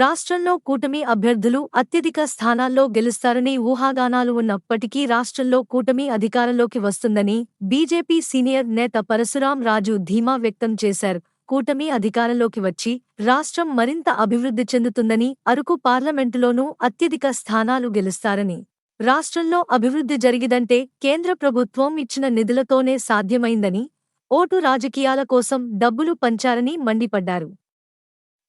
రాష్ట్రంలో కూటమి అభ్యర్థులు అత్యధిక స్థానాల్లో గెలుస్తారని ఊహాగానాలు ఉన్నప్పటికీ రాష్ట్రంలో కూటమి అధికారంలోకి వస్తుందని బీజేపీ సీనియర్ నేత పరశురాం రాజు ధీమా వ్యక్తం చేశారు. కూటమి అధికారంలోకి వచ్చి రాష్ట్రం మరింత అభివృద్ధి చెందుతుందని, అరకు పార్లమెంటులోనూ అత్యధిక స్థానాలు గెలుస్తారని, రాష్ట్రంలో అభివృద్ధి జరిగిదంటే కేంద్ర ప్రభుత్వం ఇచ్చిన నిధులతోనే సాధ్యమైందని, ఓటు రాజకీయాల కోసం డబ్బులు పంచారని మండిపడ్డారు.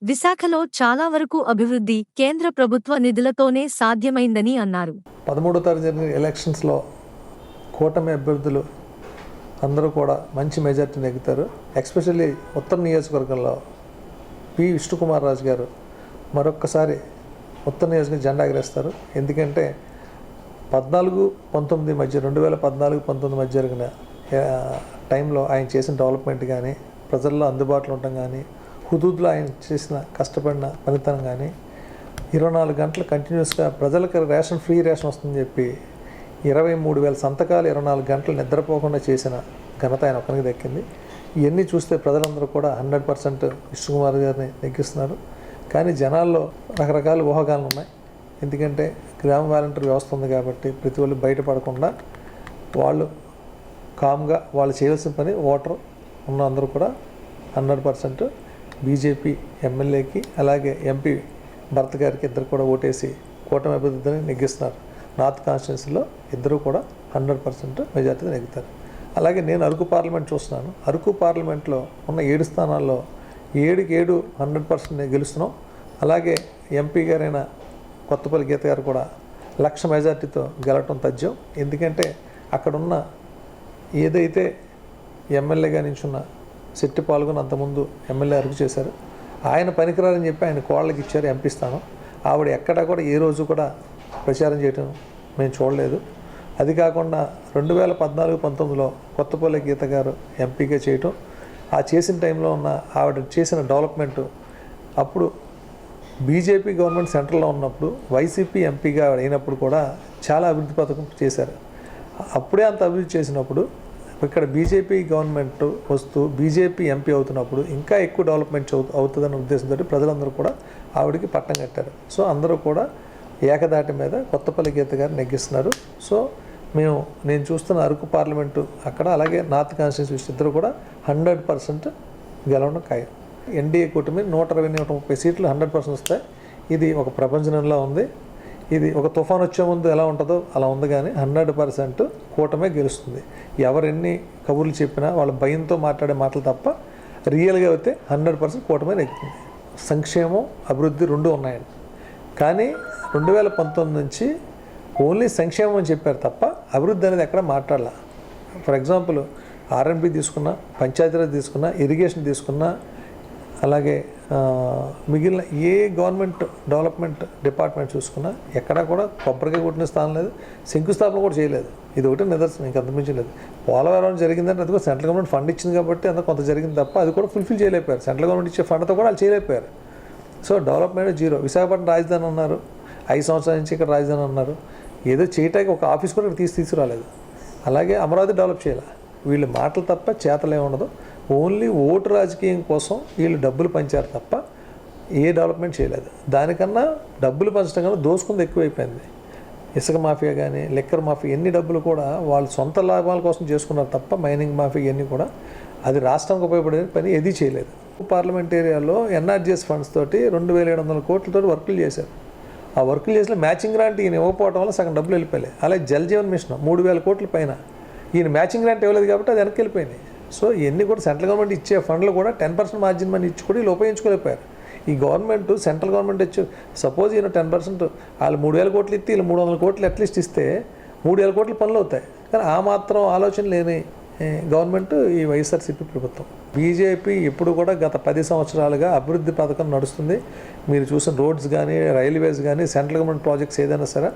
విశాఖలో చాలా వరకు అభివృద్ధి కేంద్ర ప్రభుత్వ నిధులతోనే సాధ్యమైందని అన్నారు. 13వ తారీఖు జరిగిన ఎలక్షన్స్లో కూటమి అభ్యర్థులు అందరూ కూడా మంచి మెజార్టీ నెగ్గుతారు. ఎస్పెషల్లీ ఉత్తర నియోజకవర్గంలో పి విష్ణుకుమార్ రాజు గారు మరొక్కసారి ఉత్తర నియోజకవర్గం జెండా ఎగరేస్తారు. ఎందుకంటే 14-19 మధ్య 2014-19 మధ్య జరిగిన టైంలో ఆయన చేసిన డెవలప్మెంట్ కానీ, ప్రజల్లో అందుబాటులో ఉండటం కానీ, హుదూద్లో ఆయన చేసిన కష్టపడిన ఫలితం కానీ, 24 గంటలు కంటిన్యూస్గా ప్రజలకు ఫ్రీ రేషన్ వస్తుందని చెప్పి 23,000 సంతకాలు 24 గంటలు నిద్రపోకుండా చేసిన ఘనత ఆయన ఒక్కరికి దక్కింది. ఇవన్నీ చూస్తే ప్రజలందరూ కూడా 100% విష్ణుకుమార్ గారిని నెగ్గిస్తున్నారు. కానీ జనాల్లో రకరకాల ఊహాగానాలు ఉన్నాయి. ఎందుకంటే గ్రామ వాలంటీర్ వ్యవస్థ ఉంది కాబట్టి ప్రతి వాళ్ళు బయటపడకుండా వాళ్ళు కామ్గా వాళ్ళు చేయాల్సిన పని ఓటర్ ఉన్న అందరూ కూడా 100% బీజేపీ ఎమ్మెల్యేకి అలాగే ఎంపీ భరత్ గారికి ఇద్దరు కూడా ఓటేసి కూటమి అభ్యర్థిని నెగ్గిస్తున్నారు. నార్త్ కాన్స్టిట్యున్సీలో ఇద్దరు కూడా 100% మెజార్టీ నెగ్గుతారు. అలాగే నేను అరకు పార్లమెంట్ చూస్తున్నాను. అరకు పార్లమెంట్లో ఉన్న 7 స్థానాల్లో 7కి 7 100% గెలుస్తున్నాం. అలాగే ఎంపీ గారైన కొత్తపల్లి గీత గారు కూడా 1,00,000 మెజార్టీతో గెలవటం తథ్యం. ఎందుకంటే అక్కడున్న ఏదైతే ఎమ్మెల్యేగా నించున్న శెట్టి పాల్గొని అంతకుముందు ఎమ్మెల్యే అరుగు చేశారు. ఆయన పనికిరారని చెప్పి ఆయన కోళ్ళకి ఇచ్చారు ఎంపీ స్థానం. ఆవిడ ఎక్కడా కూడా ఏ రోజు కూడా ప్రచారం చేయటం మేము చూడలేదు. అది కాకుండా 2014-19లో కొత్తపల్లి గీత గారు ఎంపీగా చేయటం, ఆ చేసిన టైంలో ఉన్న ఆవిడ చేసిన డెవలప్మెంటు అప్పుడు బీజేపీ గవర్నమెంట్ సెంట్రల్లో ఉన్నప్పుడు వైసీపీ ఎంపీగా అయినప్పుడు కూడా చాలా అభివృద్ధి పథకం చేశారు. అప్పుడే అంత అభివృద్ధి చేసినప్పుడు ఇక్కడ బీజేపీ గవర్నమెంట్ వస్తూ బీజేపీ ఎంపీ అవుతున్నప్పుడు ఇంకా ఎక్కువ డెవలప్మెంట్ అవుతుందన్న ఉద్దేశంతో ప్రజలందరూ కూడా ఆవిడకి పట్టం కట్టారు. సో అందరూ కూడా ఏకదాటి మీద కొత్తపల్లి గీత గారు నెగ్గిస్తున్నారు. సో నేను చూస్తున్న అరకు పార్లమెంటు అక్కడ అలాగే నార్త్ కాన్స్టిట్యున్సీ ఇద్దరు కూడా 100% గెలవడం ఖాయం. ఎన్డీఏ కూటమి 120-130 సీట్లు 100% వస్తాయి. ఇది ఒక ప్రపంచంలో ఉంది. ఇది ఒక తుఫాన్ వచ్చే ముందు ఎలా ఉంటుందో అలా ఉంది. కానీ 100% కూటమే గెలుస్తుంది. ఎవరెన్ని కబుర్లు చెప్పినా వాళ్ళ భయంతో మాట్లాడే మాటలు తప్ప రియల్గా అయితే 100% కూటమే నెగ్గుతుంది. సంక్షేమం అభివృద్ధి రెండు ఉన్నాయండి. కానీ 2019 నుంచి ఓన్లీ సంక్షేమం అని చెప్పారు తప్ప అభివృద్ధి అనేది ఎక్కడ మాట్లాడాల. ఫర్ ఎగ్జాంపుల్ ఆర్ఎండ్బి తీసుకున్నా, పంచాయతీరాజ్ తీసుకున్నా, ఇరిగేషన్ తీసుకున్నా, అలాగే మిగిలిన ఏ గవర్నమెంట్ డెవలప్మెంట్ డిపార్ట్మెంట్ చూసుకున్నా ఎక్కడా కూడా కొబ్బరికాయ కొట్టిన స్థానం లేదు, శంకుస్థాపన కూడా చేయలేదు. ఇది ఒకటి నిదర్శనం, ఇంకా అంతమించలేదు. పోలవరం జరిగిందంటే అది కూడా సెంట్రల్ గవర్నమెంట్ ఫండ్ ఇచ్చింది కాబట్టి అంత కొంత జరిగింది తప్ప అది కూడా ఫుల్ఫిల్ చేయలేకపోయారు. సెంట్రల్ గవర్నమెంట్ ఇచ్చే ఫండ్తో కూడా వాళ్ళు చేయలేకపోయారు. So development zero. విశాఖపట్నం రాజధాని అన్నారు, 5 సంవత్సరాల నుంచి ఇక్కడ రాజధాని అన్నారు. ఏదో చేయటానికి ఒక ఆఫీస్ కూడా తీసుకురాలేదు. అలాగే అమరావతి డెవలప్ చేయాలి. వీళ్ళు మాటలు తప్ప చేతలే ఉండదు. ఓన్లీ ఓటు రాజకీయం కోసం వీళ్ళు డబ్బులు పంచారు తప్ప ఏ డెవలప్మెంట్ చేయలేదు. దానికన్నా డబ్బులు పంచడం కన్నా దోసుకుంది ఎక్కువైపోయింది. ఇసుక మాఫియా కానీ, లిక్కర్ మాఫియా, ఎన్ని డబ్బులు కూడా వాళ్ళు సొంత లాభాల కోసం చేసుకున్నారు తప్ప మైనింగ్ మాఫియా ఇవన్నీ కూడా అది రాష్ట్రానికి ఉపయోగపడే పని ఏదీ చేయలేదు. పార్లమెంట్ ఏరియాలో ఎన్ఆర్జీఎస్ ఫండ్స్ తోటి 2,700 కోట్లతో వర్కులు చేశారు. ఆ వర్కులు చేసిన మ్యాచింగ్ గ్రాంట్ ఈయన ఇవ్వకపోవడం వల్ల సగం డబ్బులు వెళ్ళిపోయాయి. అలాగే జల్ జీవన్ మిషన్ 3,000 కోట్ల పైన ఈయన మ్యాచింగ్ గ్రాంట్ ఇవ్వలేదు కాబట్టి అది వెనక్కి వెళ్ళిపోయినాయి. సో ఇవన్నీ కూడా సెంట్రల్ గవర్నమెంట్ ఇచ్చే ఫండ్లు కూడా 10% మార్జిన్ మనీ ఇచ్చి కూడా వీళ్ళు ఉపయోగించుకోలేకపోయారు. ఈ గవర్నమెంట్ సెంట్రల్ గవర్నమెంట్ ఇచ్చి సపోజ్ ఈయన 10% వాళ్ళు 3,000 కోట్లు ఇస్తే వీళ్ళు 300 కోట్లు అట్లీస్ట్ ఇస్తే 3,000 కోట్ల పనులు అవుతాయి. కానీ ఆ మాత్రం ఆలోచన లేని గవర్నమెంట్ ఈ వైఎస్ఆర్సీపీ ప్రభుత్వం. బీజేపీ ఎప్పుడు కూడా గత 10 సంవత్సరాలుగా అభివృద్ధి పథకం నడుస్తుంది. మీరు చూసిన రోడ్స్ కానీ, రైల్వేస్ కానీ, సెంట్రల్ గవర్నమెంట్ ప్రాజెక్ట్స్ ఏదైనా సరే,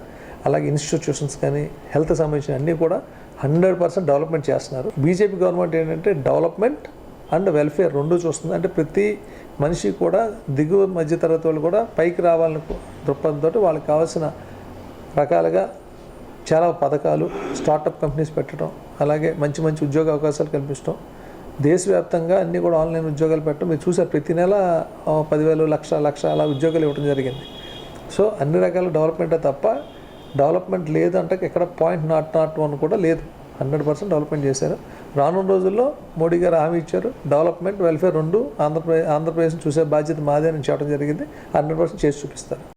అలాగే ఇన్స్టిట్యూషన్స్ కానీ, హెల్త్ సంబంధించిన అన్నీ కూడా 100% డెవలప్మెంట్ చేస్తున్నారు. బీజేపీ గవర్నమెంట్ ఏంటంటే డెవలప్మెంట్ అండ్ వెల్ఫేర్ రెండు చూస్తుంది. అంటే ప్రతి మనిషి కూడా దిగువ మధ్యతరగతి వాళ్ళు కూడా పైకి రావాలని దృక్పథంతో వాళ్ళకి కావాల్సిన రకాలుగా చాలా పథకాలు, స్టార్టప్ కంపెనీస్ పెట్టడం, అలాగే మంచి మంచి ఉద్యోగ అవకాశాలు కల్పించడం, దేశవ్యాప్తంగా అన్నీ కూడా ఆన్లైన్ ఉద్యోగాలు పెట్టడం మీరు చూసారు. ప్రతి నెల 10,000, లక్ష అలా ఉద్యోగాలు ఇవ్వడం జరిగింది. సో అన్ని రకాల డెవలప్మెంటే తప్ప డెవలప్మెంట్ లేదు అంటే ఇక్కడ .0.001 కూడా లేదు. 100% డెవలప్మెంట్ చేశారు. రానున్న రోజుల్లో మోడీ గారు హామీ ఇచ్చారు, డెవలప్మెంట్, వెల్ఫేర్ రెండు ఆంధ్రప్రదేశ్ని చూసే బాధ్యత మాదే అని చెప్పడం జరిగింది. 100% చేసి చూపిస్తారు.